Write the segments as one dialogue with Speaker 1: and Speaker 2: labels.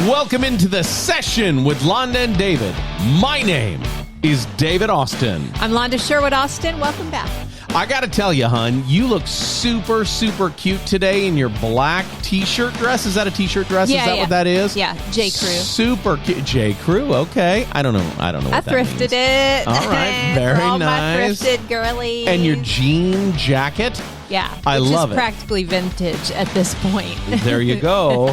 Speaker 1: Welcome into the session with Londa and David. My name is David Austin.
Speaker 2: I'm Londa Sherwood Austin. Welcome back.
Speaker 1: I got to tell you, hon, you look super, super cute today in your black T-shirt dress. Is that a T-shirt dress?
Speaker 2: Yeah,
Speaker 1: is that what that is?
Speaker 2: Yeah, J. Crew.
Speaker 1: Super cute. J. Crew, okay. I don't know what that means.
Speaker 2: I thrifted it.
Speaker 1: All right, very
Speaker 2: For all
Speaker 1: nice.
Speaker 2: My thrifted girlies.
Speaker 1: And your jean jacket.
Speaker 2: Yeah,
Speaker 1: I love it.
Speaker 2: Which is practically vintage at this point.
Speaker 1: There you go.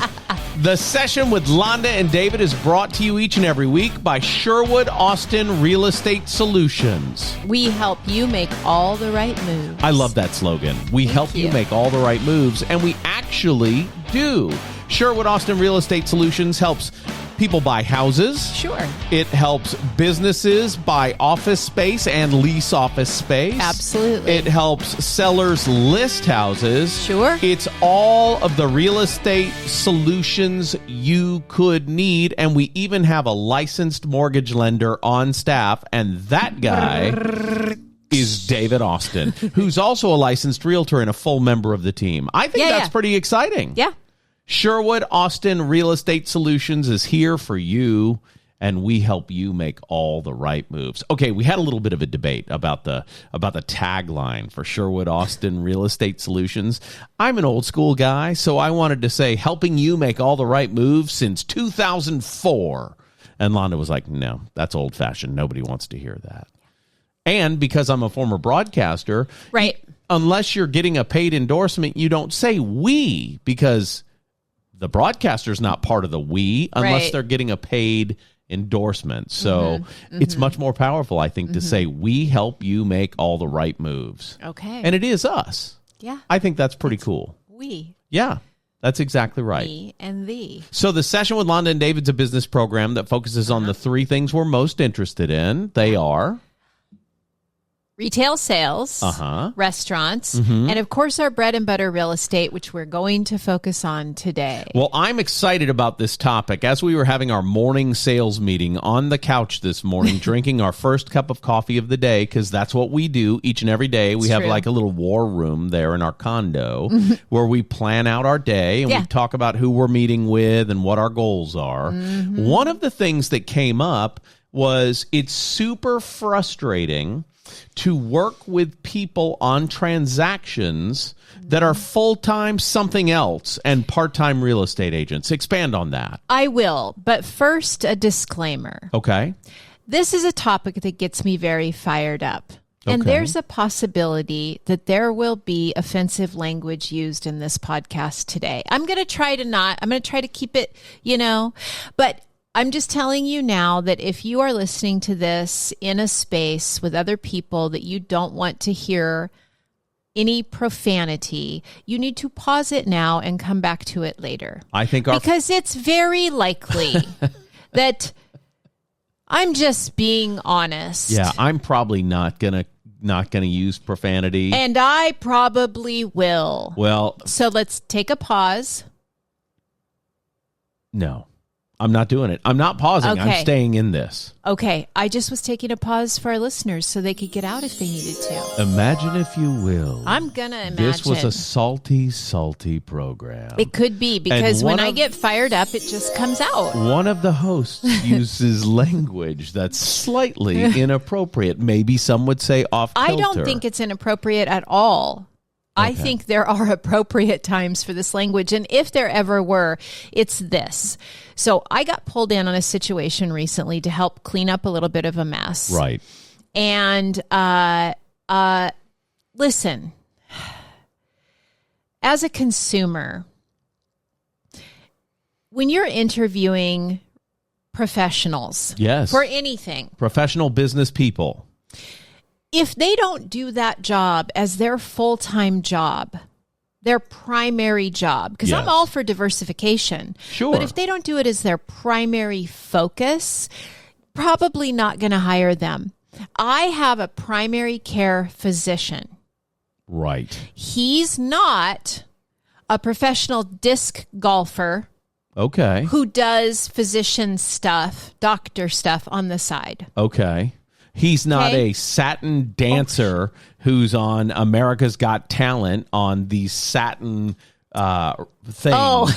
Speaker 1: The session with Londa and David is brought to you each and every week by Sherwood Austin Real Estate Solutions.
Speaker 2: We help you make all the right moves.
Speaker 1: I love that slogan. We help you make all the right moves, and we actually do. Sherwood Austin Real Estate Solutions helps people buy houses.
Speaker 2: Sure.
Speaker 1: It helps businesses buy office space and lease office space.
Speaker 2: Absolutely.
Speaker 1: It helps sellers list houses.
Speaker 2: Sure.
Speaker 1: It's all of the real estate solutions you could need, and we even have a licensed mortgage lender on staff, and that guy is David Austin, who's also a licensed realtor and a full member of the team. I think that's pretty exciting.
Speaker 2: Yeah.
Speaker 1: Sherwood Austin Real Estate Solutions is here for you, and we help you make all the right moves. Okay, we had a little bit of a debate about the tagline for Sherwood Austin Real Estate Solutions. I'm an old school guy, so I wanted to say helping you make all the right moves since 2004. And Londa was like, no, that's old fashioned. Nobody wants to hear that. And because I'm a former broadcaster,
Speaker 2: right?
Speaker 1: Unless you're getting a paid endorsement, you don't say we, because the broadcaster's not part of the we unless they're getting a paid endorsement. So it's much more powerful, I think, to say we help you make all the right moves.
Speaker 2: Okay.
Speaker 1: And it is us.
Speaker 2: Yeah.
Speaker 1: I think that's pretty cool.
Speaker 2: We.
Speaker 1: Yeah. That's exactly right.
Speaker 2: Me and thee.
Speaker 1: So the session with Londa and David's a business program that focuses on the three things we're most interested in. They are
Speaker 2: retail sales, restaurants, and of course our bread and butter real estate, which we're going to focus on today.
Speaker 1: Well, I'm excited about this topic. As we were having our morning sales meeting on the couch this morning, drinking our first cup of coffee of the day, because that's what we do each and every day. We have like a little war room there in our condo where we plan out our day and we talk about who we're meeting with and what our goals are. One of the things that came up was it's super frustrating to work with people on transactions that are full-time something else and part-time real estate agents. Expand on that.
Speaker 2: I will, but first a disclaimer.
Speaker 1: Okay.
Speaker 2: This is a topic that gets me very fired up. And there's a possibility that there will be offensive language used in this podcast today. I'm going to try to keep it, but I'm just telling you now that if you are listening to this in a space with other people that you don't want to hear any profanity, you need to pause it now and come back to it later.
Speaker 1: I think
Speaker 2: because it's very likely that I'm just being honest.
Speaker 1: Yeah, I'm probably not gonna use profanity.
Speaker 2: And I probably will.
Speaker 1: Well,
Speaker 2: so let's take a pause.
Speaker 1: No. I'm not doing it. I'm not pausing.
Speaker 2: Okay.
Speaker 1: I'm staying in this.
Speaker 2: Okay. I just was taking a pause for our listeners so they could get out if they needed to.
Speaker 1: Imagine if you will.
Speaker 2: I'm going to imagine.
Speaker 1: This was a salty, salty program.
Speaker 2: It could be, because when I get fired up, it just comes out. One
Speaker 1: of the hosts uses language that's slightly inappropriate. Maybe some would say off kilter.
Speaker 2: I don't think it's inappropriate at all. I think there are appropriate times for this language. And if there ever were, it's this. So I got pulled in on a situation recently to help clean up a little bit of a mess.
Speaker 1: Right.
Speaker 2: And listen, as a consumer, when you're interviewing professionals for anything,
Speaker 1: professional business people,
Speaker 2: if they don't do that job as their full-time job, their primary job, because I'm all for diversification.
Speaker 1: Sure.
Speaker 2: But if they don't do it as their primary focus, probably not going to hire them. I have a primary care physician.
Speaker 1: Right.
Speaker 2: He's not a professional disc golfer.
Speaker 1: Okay.
Speaker 2: Who does physician stuff, doctor stuff on the side.
Speaker 1: Okay. He's not a satin dancer who's on America's Got Talent on these satin things.
Speaker 2: Oh,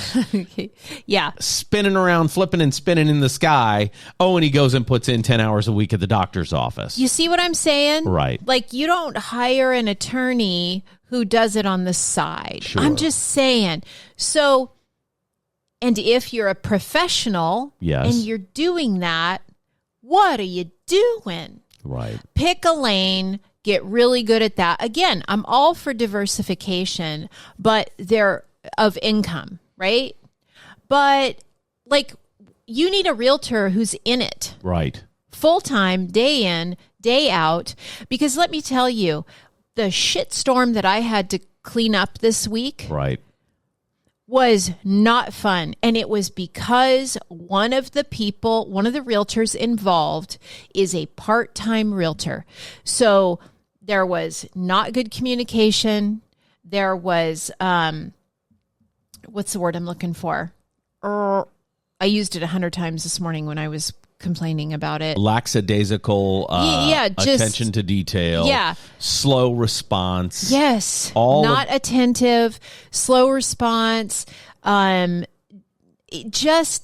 Speaker 2: yeah.
Speaker 1: Spinning around, flipping and spinning in the sky. Oh, and he goes and puts in 10 hours a week at the doctor's office.
Speaker 2: You see what I'm saying?
Speaker 1: Right.
Speaker 2: Like, you don't hire an attorney who does it on the side.
Speaker 1: Sure.
Speaker 2: I'm just saying. So, and if you're a professional
Speaker 1: yes.
Speaker 2: and you're doing that, what are you doing?
Speaker 1: Right.
Speaker 2: Pick a lane. Get really good at that. Again, I'm all for diversification, but they're of income, right? But like, you need a realtor who's in it.
Speaker 1: Right.
Speaker 2: Full-time, day in, day out. Because let me tell you, the shitstorm that I had to clean up this week
Speaker 1: right.
Speaker 2: was not fun. And it was because one of the realtors involved is a part-time realtor. So there was not good communication. There was, what's the word I'm looking for? I used it 100 times this morning when I was complaining about it.
Speaker 1: Lackadaisical attention to detail.
Speaker 2: Yeah.
Speaker 1: Slow response.
Speaker 2: Yes. Not attentive, slow response. Just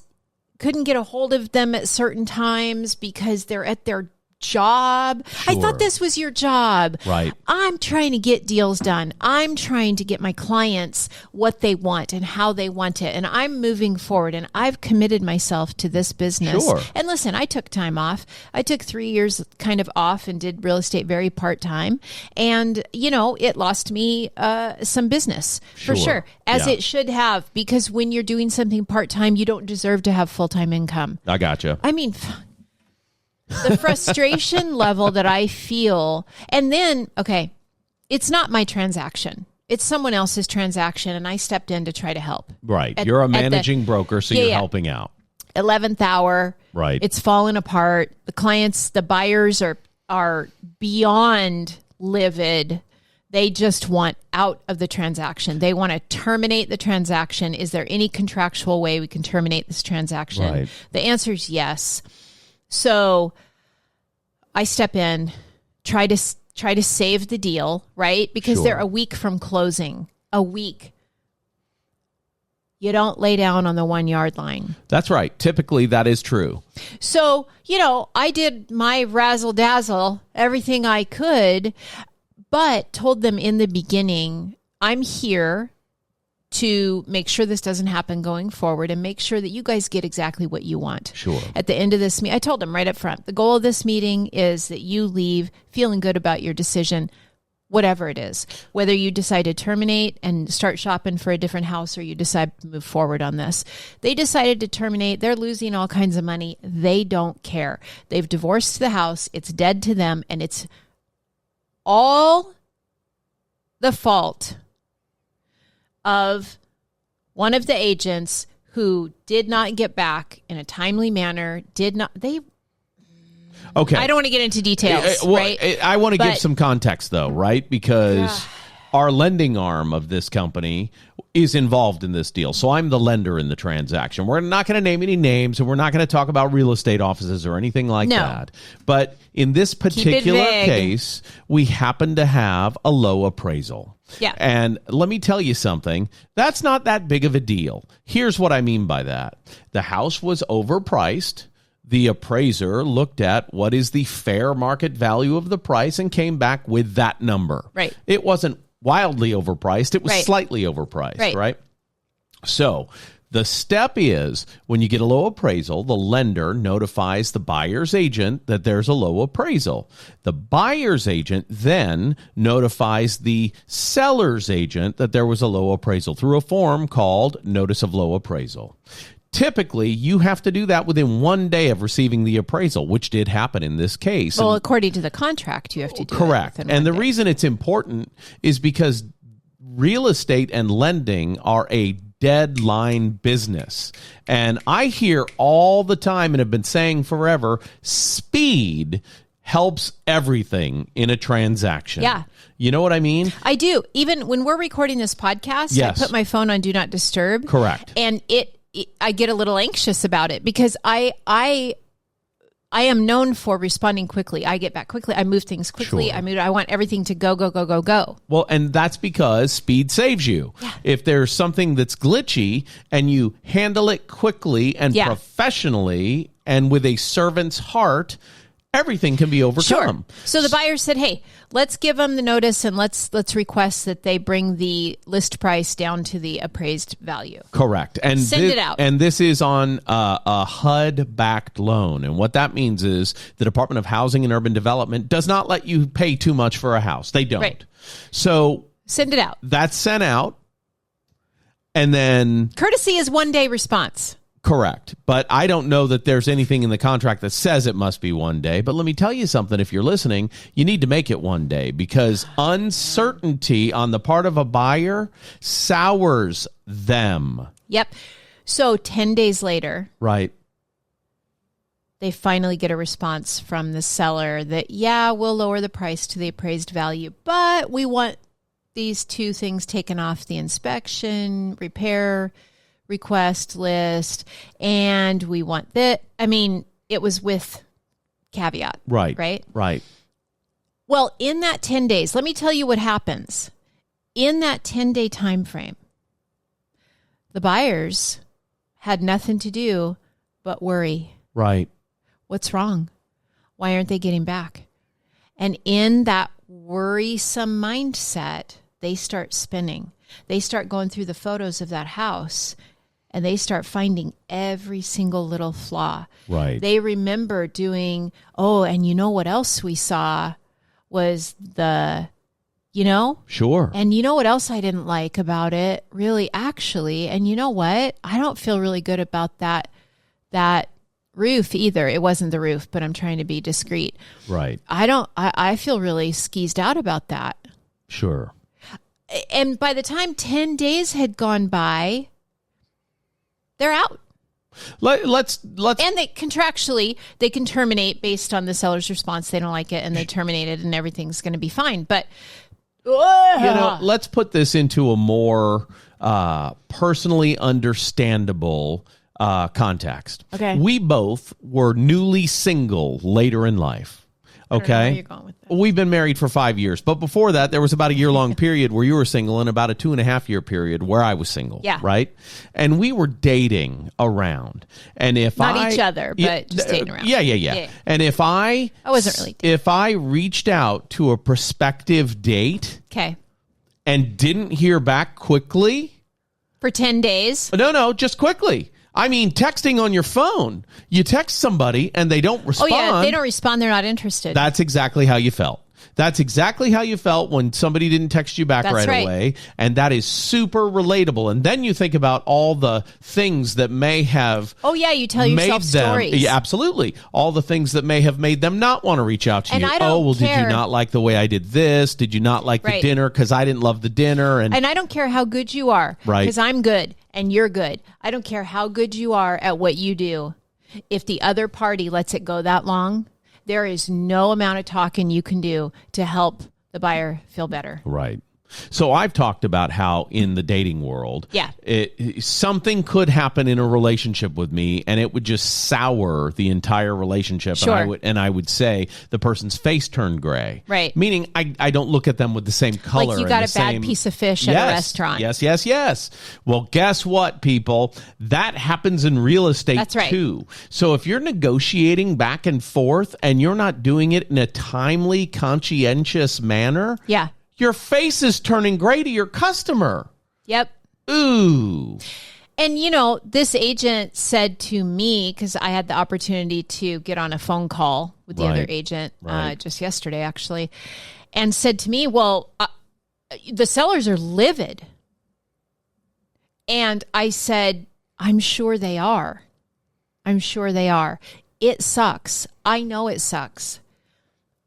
Speaker 2: couldn't get a hold of them at certain times because they're at their job.
Speaker 1: Sure.
Speaker 2: I thought this was your job.
Speaker 1: Right.
Speaker 2: I'm trying to get deals done. I'm trying to get my clients what they want and how they want it. And I'm moving forward and I've committed myself to this business.
Speaker 1: Sure.
Speaker 2: And listen, I took time off. I took 3 years kind of off and did real estate very part-time. And, it lost me some business for sure, as it should have, because when you're doing something part-time, you don't deserve to have full-time income.
Speaker 1: I gotcha.
Speaker 2: I mean, the frustration level that I feel, and then, okay, it's not my transaction. It's someone else's transaction, and I stepped in to try to help.
Speaker 1: Right. You're a managing broker, so you're helping out.
Speaker 2: 11th hour.
Speaker 1: Right.
Speaker 2: It's fallen apart. The buyers are beyond livid. They just want out of the transaction. They want to terminate the transaction. Is there any contractual way we can terminate this transaction?
Speaker 1: Right.
Speaker 2: The answer is yes. So I step in, try to save the deal, right? Because they're a week from closing. A week. You don't lay down on the 1 yard line.
Speaker 1: That's right. Typically, that is true.
Speaker 2: So, I did my razzle dazzle, everything I could, but told them in the beginning, I'm here to make sure this doesn't happen going forward and make sure that you guys get exactly what you want.
Speaker 1: Sure.
Speaker 2: At the end of this meeting, I told them right up front, the goal of this meeting is that you leave feeling good about your decision, whatever it is. Whether you decide to terminate and start shopping for a different house or you decide to move forward on this. They decided to terminate. They're losing all kinds of money. They don't care. They've divorced the house. It's dead to them, and it's all the fault of one of the agents who did not get back in a timely manner, okay. I don't want to get into details, right?
Speaker 1: I want to give some context, though, right? Because our lending arm of this company is involved in this deal. So I'm the lender in the transaction. We're not going to name any names, and we're not going to talk about real estate offices or anything like that. But in this particular case, we happen to have a low appraisal.
Speaker 2: Yeah.
Speaker 1: And let me tell you something. That's not that big of a deal. Here's what I mean by that. The house was overpriced. The appraiser looked at what is the fair market value of the price and came back with that number.
Speaker 2: Right.
Speaker 1: It wasn't wildly overpriced. It was slightly overpriced, right? So the step is when you get a low appraisal, the lender notifies the buyer's agent that there's a low appraisal. The buyer's agent then notifies the seller's agent that there was a low appraisal through a form called Notice of Low Appraisal. Typically, you have to do that within 1 day of receiving the appraisal, which did happen in this case.
Speaker 2: Well, according to the contract, you have to do it.
Speaker 1: Correct. And the reason it's important is because real estate and lending are a deadline business. And I hear all the time and have been saying forever, speed helps everything in a transaction.
Speaker 2: Yeah.
Speaker 1: You know what I mean?
Speaker 2: I do. Even when we're recording this podcast, I put my phone on Do Not Disturb.
Speaker 1: Correct.
Speaker 2: And I get a little anxious about it because I I am known for responding quickly. I get back quickly. I move things quickly.
Speaker 1: Sure.
Speaker 2: I want everything to go, go, go, go, go.
Speaker 1: Well, and that's because speed saves you.
Speaker 2: Yeah.
Speaker 1: If there's something that's glitchy and you handle it quickly and professionally and with a servant's heart, everything can be overcome.
Speaker 2: Sure. So the buyer said, hey, let's give them the notice and let's request that they bring the list price down to the appraised value.
Speaker 1: Correct. And
Speaker 2: send it out.
Speaker 1: And this is on a HUD-backed loan. And what that means is the Department of Housing and Urban Development does not let you pay too much for a house. They don't.
Speaker 2: Right.
Speaker 1: So
Speaker 2: send it out.
Speaker 1: That's sent out. And then
Speaker 2: courtesy is 1 day response.
Speaker 1: Correct. But I don't know that there's anything in the contract that says it must be 1 day. But let me tell you something. If you're listening, you need to make it 1 day because uncertainty on the part of a buyer sours them.
Speaker 2: Yep. So 10 days later.
Speaker 1: Right.
Speaker 2: They finally get a response from the seller that, yeah, we'll lower the price to the appraised value, but we want these two things taken off the inspection, repair request list, and we want that. I mean, it was with caveat.
Speaker 1: Right.
Speaker 2: Right?
Speaker 1: Right.
Speaker 2: Well, in that 10 days, let me tell you what happens. In that 10-day time frame, the buyers had nothing to do but worry.
Speaker 1: Right.
Speaker 2: What's wrong? Why aren't they getting back? And in that worrisome mindset, they start spinning. They start going through the photos of that house and they start finding every single little flaw.
Speaker 1: Right.
Speaker 2: They remember doing, and you know what else we saw was
Speaker 1: Sure.
Speaker 2: And you know what else I didn't like about it, really, actually, and you know what? I don't feel really good about that roof either. It wasn't the roof, but I'm trying to be discreet.
Speaker 1: Right.
Speaker 2: I feel really skeezed out about that.
Speaker 1: Sure.
Speaker 2: And by the time 10 days had gone by, they're out.
Speaker 1: Let's
Speaker 2: and they contractually they can terminate based on the seller's response. They don't like it and they terminate it and everything's going to be fine. But
Speaker 1: let's put this into a more personally understandable context.
Speaker 2: Okay.
Speaker 1: We both were newly single later in life. Okay.
Speaker 2: I don't know where you're going with that.
Speaker 1: We've been married for 5 years, but before that, there was about a year-long period where you were single and about a 2.5-year period where I was single.
Speaker 2: Yeah.
Speaker 1: Right. And we were dating around. And if
Speaker 2: Not each other, but just dating around.
Speaker 1: Yeah. And if I
Speaker 2: wasn't really dating.
Speaker 1: If I reached out to a prospective date,
Speaker 2: Okay.
Speaker 1: and didn't hear back quickly,
Speaker 2: For 10 days.
Speaker 1: no, just quickly. I mean, texting on your phone. You text somebody and they don't respond.
Speaker 2: Oh, yeah. If they don't respond, they're not interested.
Speaker 1: That's exactly how you felt. That's exactly how you felt when somebody didn't text you back right away. And that is super relatable. And then you think about all the things that may have
Speaker 2: you tell yourself stories.
Speaker 1: Yeah, absolutely. All the things that may have made them not want to reach out to
Speaker 2: and
Speaker 1: you.
Speaker 2: I don't
Speaker 1: did
Speaker 2: care.
Speaker 1: you not like the way I did this? Did you not like the dinner because I didn't love the dinner? And
Speaker 2: I don't care how good you are.
Speaker 1: Right.
Speaker 2: Because I'm good and you're good. I don't care how good you are at what you do. If the other party lets it go that long, there is no amount of talking you can do to help the buyer feel better.
Speaker 1: Right. So I've talked about how in the dating world, something could happen in a relationship with me and it would just sour the entire relationship.
Speaker 2: Sure.
Speaker 1: And I would say the person's face turned gray.
Speaker 2: Right.
Speaker 1: Meaning I don't look at them with the same color.
Speaker 2: Like you got a bad piece of fish at a restaurant.
Speaker 1: Yes. Well, guess what, people? That happens in real estate too. So if you're negotiating back and forth and you're not doing it in a timely, conscientious manner, your face is turning gray to your customer.
Speaker 2: Yep.
Speaker 1: Ooh.
Speaker 2: And, this agent said to me, because I had the opportunity to get on a phone call with the other agent just yesterday, actually, and said to me, well, the sellers are livid. And I said, I'm sure they are. It sucks. I know it sucks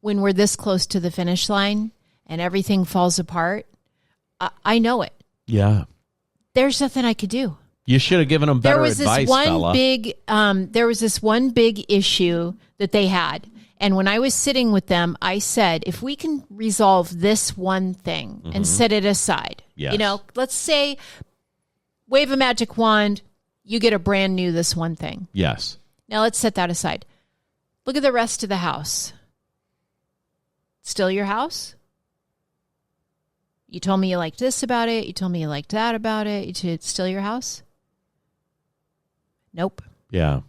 Speaker 2: when we're this close to the finish line and everything falls apart. I know it.
Speaker 1: Yeah.
Speaker 2: There's nothing I could do.
Speaker 1: You should have given them better advice, fella.
Speaker 2: There was this one big issue that they had. And when I was sitting with them, I said, if we can resolve this one thing and set it aside, let's say, wave a magic wand, you get a brand new this one thing.
Speaker 1: Yes.
Speaker 2: Now let's set that aside. Look at the rest of the house. Still your house? You told me you liked this about it. You told me you liked that about it. It's still your house? Nope.
Speaker 1: Yeah.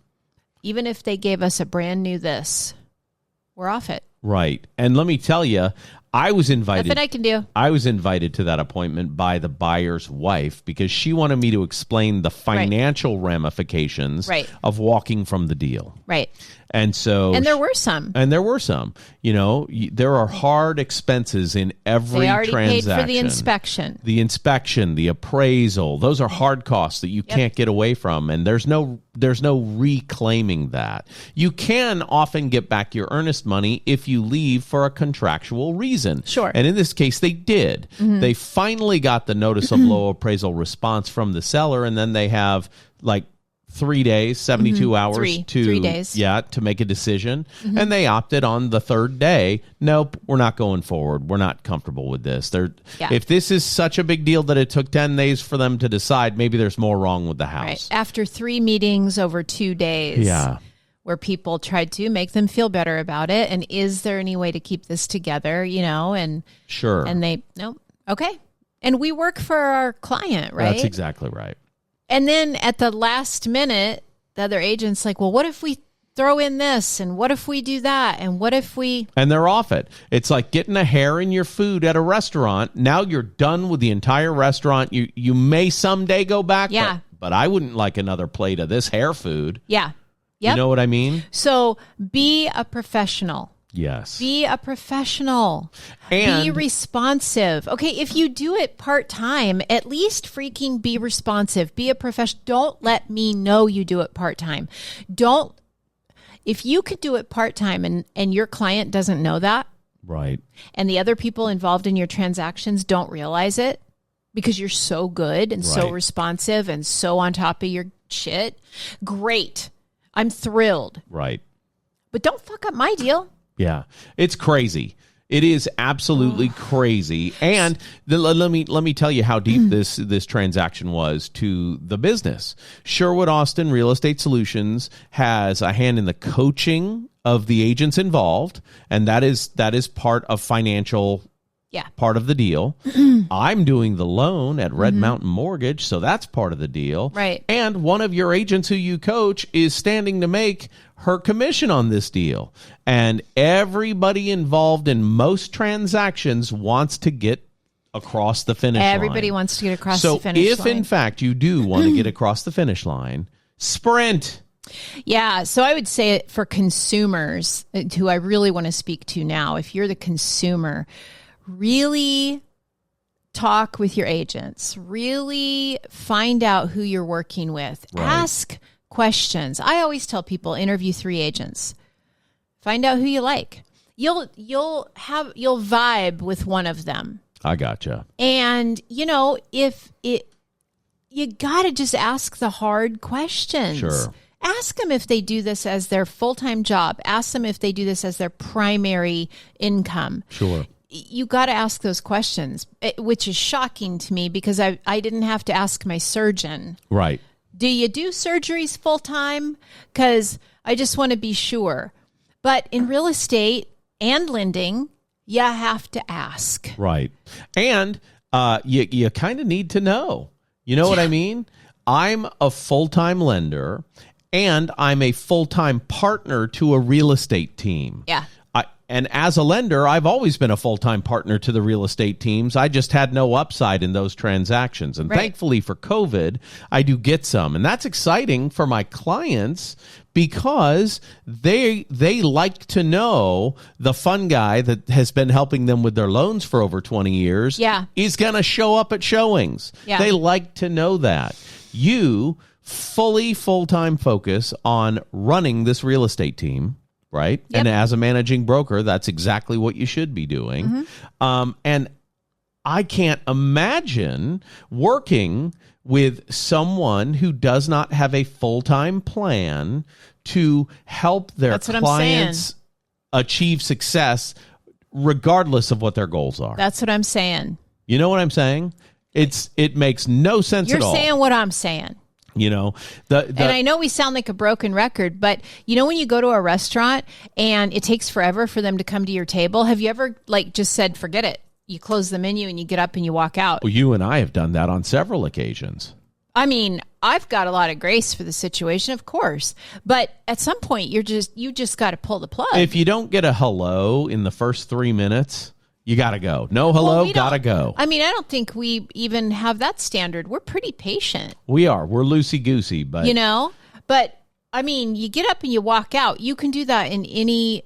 Speaker 2: Even if they gave us a brand new this, we're off it.
Speaker 1: Right. And let me tell you, I was invited.
Speaker 2: Nothing I can do.
Speaker 1: I was invited to that appointment by the buyer's wife because she wanted me to explain the financial ramifications of walking from the deal.
Speaker 2: Right.
Speaker 1: And so,
Speaker 2: and there were some.
Speaker 1: You know, there are hard expenses in every
Speaker 2: they already
Speaker 1: transaction.
Speaker 2: Paid for the inspection.
Speaker 1: The inspection, the appraisal, those are hard costs that you can't get away from. And there's no reclaiming that. You can often get back your earnest money if you leave for a contractual reason.
Speaker 2: Sure.
Speaker 1: And in this case, they did. Mm-hmm. They finally got the notice of low appraisal response from the seller, and then they have like 3 days, 72 hours to
Speaker 2: 3 days.
Speaker 1: To make a decision. Mm-hmm. And they opted on the third day. Nope, we're not going forward. We're not comfortable with this. If this is such a big deal that it took 10 days for them to decide, maybe there's more wrong with the house.
Speaker 2: Right. After 3 meetings over 2 days.
Speaker 1: Yeah.
Speaker 2: Where people tried to make them feel better about it. And is there any way to keep this together, you know? And
Speaker 1: sure.
Speaker 2: And they, nope. Okay. And we work for our client, right?
Speaker 1: That's exactly right.
Speaker 2: And then at the last minute, the other agent's like, well, what if we throw in this? And what if we do that? And what if we...
Speaker 1: And they're off it. It's like getting a hair in your food at a restaurant. Now you're done with the entire restaurant. You may someday go back, but I wouldn't like another plate of this hair food.
Speaker 2: Yeah. Yep.
Speaker 1: You know what I mean?
Speaker 2: So be a professional.
Speaker 1: Yes.
Speaker 2: Be a professional.
Speaker 1: And
Speaker 2: be responsive. Okay, if you do it part-time, at least freaking be responsive. Be a professional. Don't let me know you do it part-time. If you could do it part-time and your client doesn't know that,
Speaker 1: right,
Speaker 2: and the other people involved in your transactions don't realize it because you're so good and so responsive and so on top of your shit, great. I'm thrilled.
Speaker 1: Right.
Speaker 2: But don't fuck up my deal.
Speaker 1: Yeah, it's crazy. It is absolutely crazy. And let me tell you how deep this transaction was to the business. Sherwood Austin Real Estate Solutions has a hand in the coaching of the agents involved, and that is part of financial part of the deal. I'm doing the loan at Red Mountain Mortgage, so that's part of the deal.
Speaker 2: Right.
Speaker 1: And one of your agents who you coach is standing to make her commission on this deal. And everybody involved in most transactions wants to get across the finish line.
Speaker 2: Everybody wants to get across the finish line.
Speaker 1: So if, in fact, you do want to get across the finish line, sprint.
Speaker 2: Yeah, so I would say for consumers, who I really want to speak to now, if you're the consumer, really talk with your agents. Really find out who you're working with.
Speaker 1: Right.
Speaker 2: Ask questions. I always tell people, interview 3 agents. Find out who you like. You'll vibe with one of them.
Speaker 1: I gotcha.
Speaker 2: And you know, you got to just ask the hard questions.
Speaker 1: Sure.
Speaker 2: Ask them if they do this as their full-time job. Ask them if they do this as their primary income.
Speaker 1: Sure.
Speaker 2: You got to ask those questions, which is shocking to me because I didn't have to ask my surgeon.
Speaker 1: Right.
Speaker 2: Do you do surgeries full-time? Because I just want to be sure. But in real estate and lending, you have to ask.
Speaker 1: Right. And you kind of need to know. You know what I mean? I'm a full-time lender, and I'm a full-time partner to a real estate team.
Speaker 2: Yeah.
Speaker 1: And as a lender, I've always been a full-time partner to the real estate teams. I just had no upside in those transactions. And thankfully for COVID, I do get some. And that's exciting for my clients because they like to know the fun guy that has been helping them with their loans for over 20 years is going to show up at showings. Yeah. They like to know that. You full-time focus on running this real estate team. Right. Yep. And as a managing broker, that's exactly what you should be doing. And I can't imagine working with someone who does not have a full-time plan to help their clients achieve success regardless of what their goals are.
Speaker 2: That's what I'm saying.
Speaker 1: You know what I'm saying? It makes no sense at all.
Speaker 2: You're saying what I'm saying.
Speaker 1: You know,
Speaker 2: and I know we sound like a broken record, but you know, when you go to a restaurant and it takes forever for them to come to your table, have you ever like just said, forget it? You close the menu and you get up and you walk out.
Speaker 1: Well, you and I have done that on several occasions.
Speaker 2: I mean, I've got a lot of grace for the situation, of course, but at some point you just got to pull the plug.
Speaker 1: If you don't get a hello in the first 3 minutes, you got to go. No hello,
Speaker 2: well,
Speaker 1: got to go.
Speaker 2: I mean, I don't think we even have that standard. We're pretty patient.
Speaker 1: We are. We're loosey-goosey, but...
Speaker 2: You know? But, I mean, you get up and you walk out. You can do that in any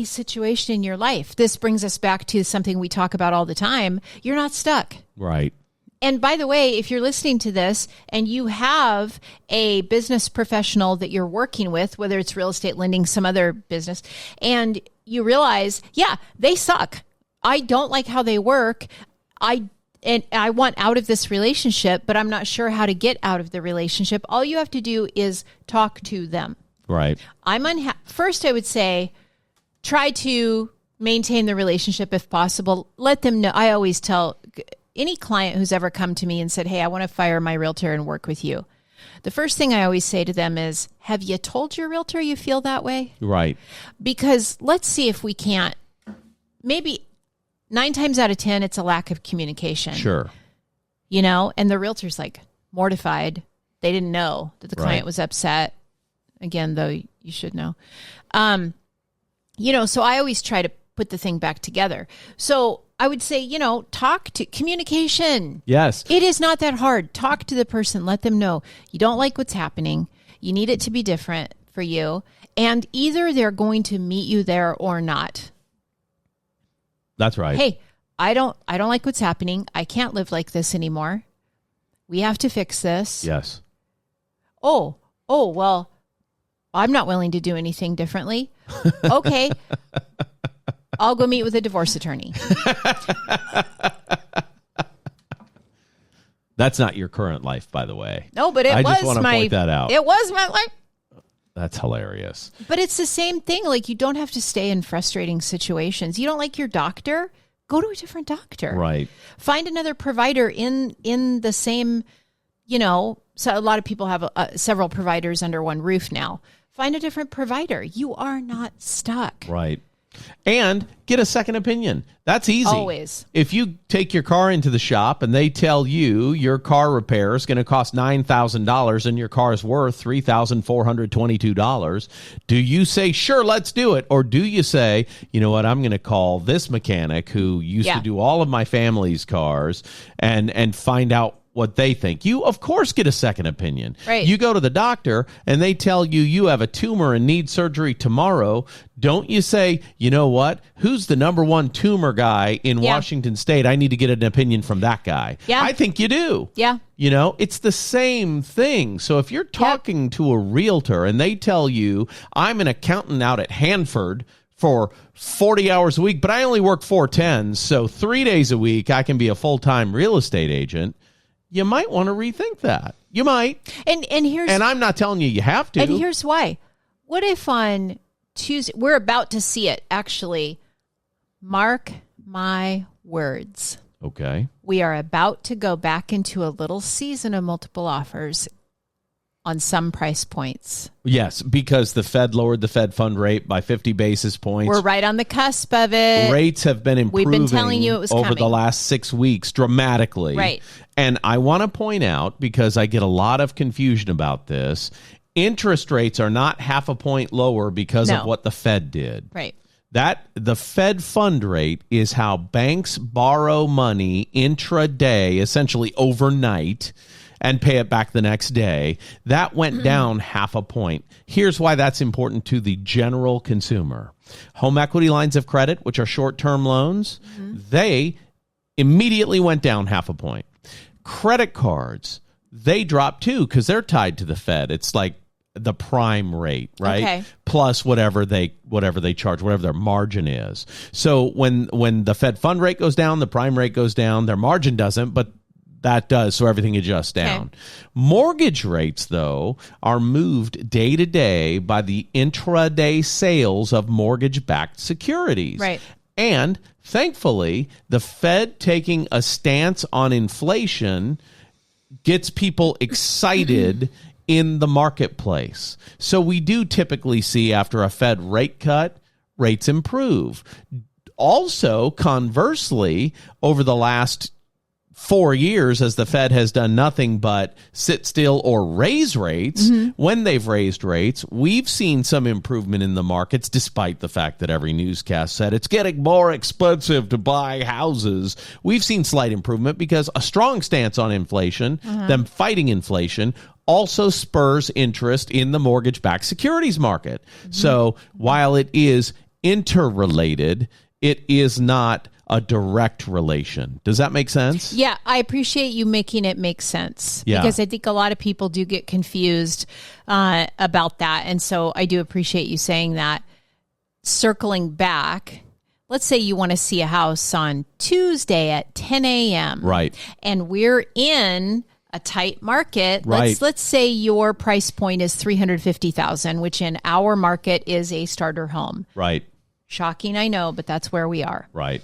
Speaker 2: situation in your life. This brings us back to something we talk about all the time. You're not stuck.
Speaker 1: Right.
Speaker 2: And by the way, if you're listening to this and you have a business professional that you're working with, whether it's real estate lending, some other business, and you realize, yeah, they suck. I don't like how they work. I want out of this relationship, but I'm not sure how to get out of the relationship. All you have to do is talk to them.
Speaker 1: Right.
Speaker 2: First, I would say, try to maintain the relationship if possible. Let them know. I always tell any client who's ever come to me and said, hey, I want to fire my realtor and work with you. The first thing I always say to them is, have you told your realtor you feel that way?
Speaker 1: Right.
Speaker 2: Because let's see if we can't, maybe 9 times out of 10, it's a lack of communication.
Speaker 1: Sure.
Speaker 2: You know, and the realtor's like mortified. They didn't know that the client was upset. Again, though, you should know. You know, so I always try to put the thing back together. So I would say, you know, communication.
Speaker 1: Yes.
Speaker 2: It is not that hard. Talk to the person. Let them know you don't like what's happening. You need it to be different for you. And either they're going to meet you there or not.
Speaker 1: That's right.
Speaker 2: Hey, I don't like what's happening. I can't live like this anymore. We have to fix this.
Speaker 1: Yes.
Speaker 2: Oh, well, I'm not willing to do anything differently. Okay. I'll go meet with a divorce attorney.
Speaker 1: That's not your current life, by the way.
Speaker 2: No, but
Speaker 1: I just want to point that out.
Speaker 2: It was my life.
Speaker 1: That's hilarious.
Speaker 2: But it's the same thing. Like, you don't have to stay in frustrating situations. You don't like your doctor? Go to a different doctor.
Speaker 1: Right.
Speaker 2: Find another provider in the same, you know, so a lot of people have several providers under one roof now. Find a different provider. You are not stuck.
Speaker 1: Right. And get a second opinion. That's easy.
Speaker 2: Always.
Speaker 1: If you take your car into the shop and they tell you your car repair is going to cost $9,000 and your car is worth $3,422, do you say, sure, let's do it? Or do you say, you know what, I'm going to call this mechanic who used to do all of my family's cars and find out what they think? You, of course, get a second opinion.
Speaker 2: Right.
Speaker 1: You go to the doctor and they tell you you have a tumor and need surgery tomorrow. Don't you say, you know what? Who's the number one tumor guy in Washington State? I need to get an opinion from that guy.
Speaker 2: Yeah.
Speaker 1: I think you do.
Speaker 2: Yeah.
Speaker 1: You know, it's the same thing. So if you're talking to a realtor and they tell you, I'm an accountant out at Hanford for 40 hours a week, but I only work 4 10s, so 3 days a week I can be a full-time real estate agent, you might want to rethink that. You might. And I'm not telling you have to.
Speaker 2: And here's why. What if on Tuesday, we're about to see it, actually. Mark my words.
Speaker 1: Okay.
Speaker 2: We are about to go back into a little season of multiple offers on some price points.
Speaker 1: Yes, because the Fed lowered the Fed fund rate by 50 basis points.
Speaker 2: We're right on the cusp of it.
Speaker 1: Rates have been improving.
Speaker 2: We've been telling you it was
Speaker 1: over
Speaker 2: coming.
Speaker 1: the last 6 weeks dramatically.
Speaker 2: Right.
Speaker 1: And I want to point out, because I get a lot of confusion about this, interest rates are not half a point lower because of what the Fed did.
Speaker 2: Right.
Speaker 1: That the Fed fund rate is how banks borrow money intraday, essentially overnight, and pay it back the next day. That went down half a point. Here's why that's important to the general consumer. Home equity lines of credit, which are short-term loans, they immediately went down half a point. Credit cards, they dropped too because they're tied to the Fed. It's like the prime rate, right?
Speaker 2: Okay.
Speaker 1: Plus whatever they charge, whatever their margin is. So when the Fed fund rate goes down, the prime rate goes down, their margin doesn't, but that does, so everything adjusts down. Okay. Mortgage rates, though, are moved day to day by the intraday sales of mortgage-backed securities.
Speaker 2: Right.
Speaker 1: And thankfully, the Fed taking a stance on inflation gets people excited in the marketplace. So we do typically see after a Fed rate cut, rates improve. Also, conversely, over the last 4 years, as the Fed has done nothing but sit still or raise rates, when they've raised rates, we've seen some improvement in the markets, despite the fact that every newscast said it's getting more expensive to buy houses. We've seen slight improvement because a strong stance on inflation, them fighting inflation, also spurs interest in the mortgage-backed securities market. So while it is interrelated, it is not a direct relation. Does that make sense?
Speaker 2: Yeah, I appreciate you making it make sense.
Speaker 1: Yeah.
Speaker 2: Because I think a lot of people do get confused about that. And so I do appreciate you saying that. Circling back, let's say you want to see a house on Tuesday at 10 a.m.
Speaker 1: Right.
Speaker 2: And we're in a tight market.
Speaker 1: Right.
Speaker 2: Let's say your price point is $350,000, which in our market is a starter home.
Speaker 1: Right.
Speaker 2: Shocking, I know, but that's where we are.
Speaker 1: Right.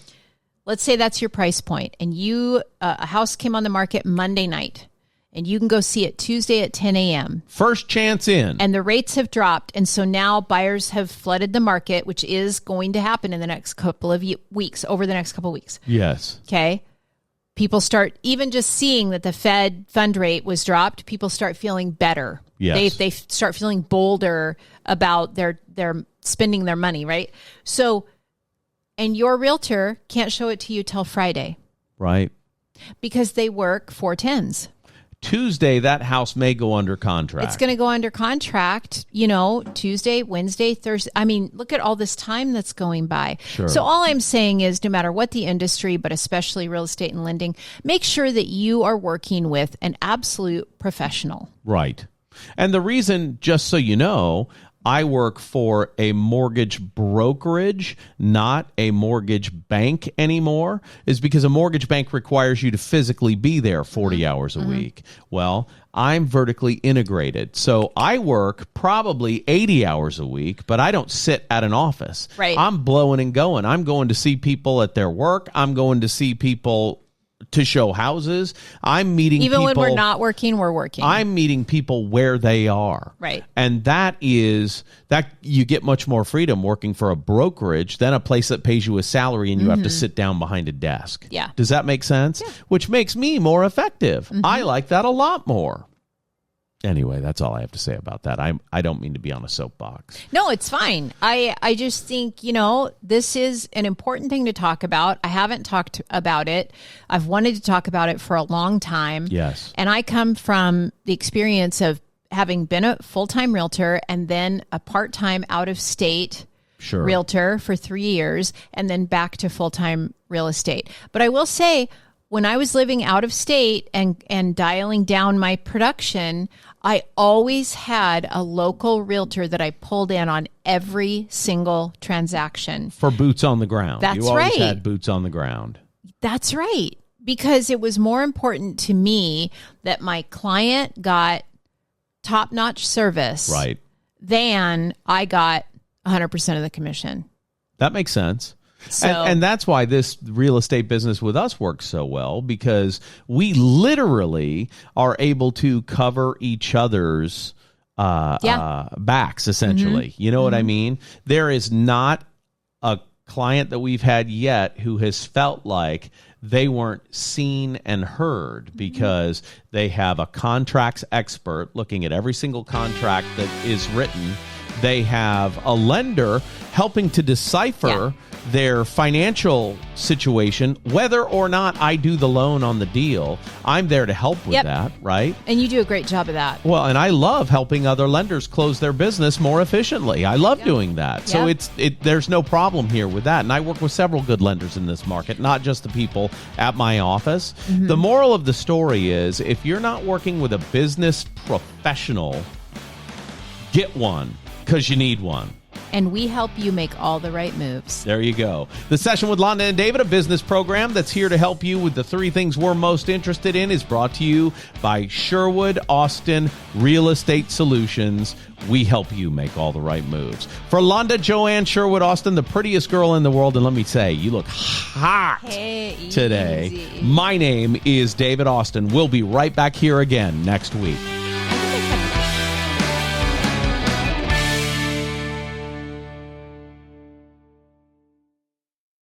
Speaker 2: Let's say that's your price point, and you a house came on the market Monday night, and you can go see it Tuesday at 10 a.m.
Speaker 1: First chance in.
Speaker 2: And the rates have dropped, and so now buyers have flooded the market, which is going to happen in the next couple of weeks, over the next couple of weeks.
Speaker 1: Yes.
Speaker 2: Okay. People start, even just seeing that the Fed fund rate was dropped, people start feeling better.
Speaker 1: Yes.
Speaker 2: They start feeling bolder about their spending their money, right? So, and your realtor can't show it to you till Friday.
Speaker 1: Right.
Speaker 2: Because they work 4/10s.
Speaker 1: Tuesday, that house may go under contract.
Speaker 2: It's going to go under contract, Tuesday, Wednesday, Thursday. I mean, look at all this time that's going by.
Speaker 1: Sure.
Speaker 2: So all I'm saying is no matter what the industry, but especially real estate and lending, make sure that you are working with an absolute professional.
Speaker 1: Right. And the reason, just so you know, I work for a mortgage brokerage, not a mortgage bank anymore, is because a mortgage bank requires you to physically be there 40 hours a week. Well, I'm vertically integrated. So I work probably 80 hours a week, but I don't sit at an office.
Speaker 2: Right.
Speaker 1: I'm blowing and going. I'm going to see people at their work. I'm going to see people to show houses. I'm meeting
Speaker 2: Even
Speaker 1: people.
Speaker 2: when we're not working, we're working.
Speaker 1: I'm meeting people where they are.
Speaker 2: Right.
Speaker 1: And that you get much more freedom working for a brokerage than a place that pays you a salary and you have to sit down behind a desk.
Speaker 2: Yeah.
Speaker 1: Does that make sense?
Speaker 2: Yeah.
Speaker 1: Which makes me more effective. I like that a lot more. Anyway, that's all I have to say about that. I don't mean to be on a soapbox.
Speaker 2: No, it's fine. I just think, this is an important thing to talk about. I haven't talked about it. I've wanted to talk about it for a long time.
Speaker 1: Yes.
Speaker 2: And I come from the experience of having been a full-time realtor and then a part-time out-of-state realtor for 3 years and then back to full-time real estate. But I will say, when I was living out of state and dialing down my production, I always had a local realtor that I pulled in on every single transaction.
Speaker 1: For boots on the ground.
Speaker 2: That's
Speaker 1: you always
Speaker 2: right.
Speaker 1: had boots on the ground.
Speaker 2: That's right. Because it was more important to me that my client got top-notch service than I got 100% of the commission.
Speaker 1: That makes sense.
Speaker 2: So,
Speaker 1: and that's why this real estate business with us works so well, because we literally are able to cover each other's backs, essentially. You know what I mean? There is not a client that we've had yet who has felt like they weren't seen and heard because they have a contracts expert looking at every single contract that is written. They have a lender helping to decipher their financial situation, whether or not I do the loan on the deal. I'm there to help with that, right?
Speaker 2: And you do a great job of that.
Speaker 1: Well, and I love helping other lenders close their business more efficiently. I love doing that. So there's no problem here with that. And I work with several good lenders in this market, not just the people at my office. The moral of the story is, if you're not working with a business professional, get one, because you need one.
Speaker 2: and we help you make all the right moves.
Speaker 1: There you go. The Session with Londa and David, a business program that's here to help you with the 3 things we're most interested in, is brought to you by Sherwood Austin Real Estate Solutions. We help you make all the right moves. For Londa, Joanne, Sherwood Austin, the prettiest girl in the world, and let me say, you look hot today.
Speaker 2: Easy.
Speaker 1: My name is David Austin. We'll be right back here again next week.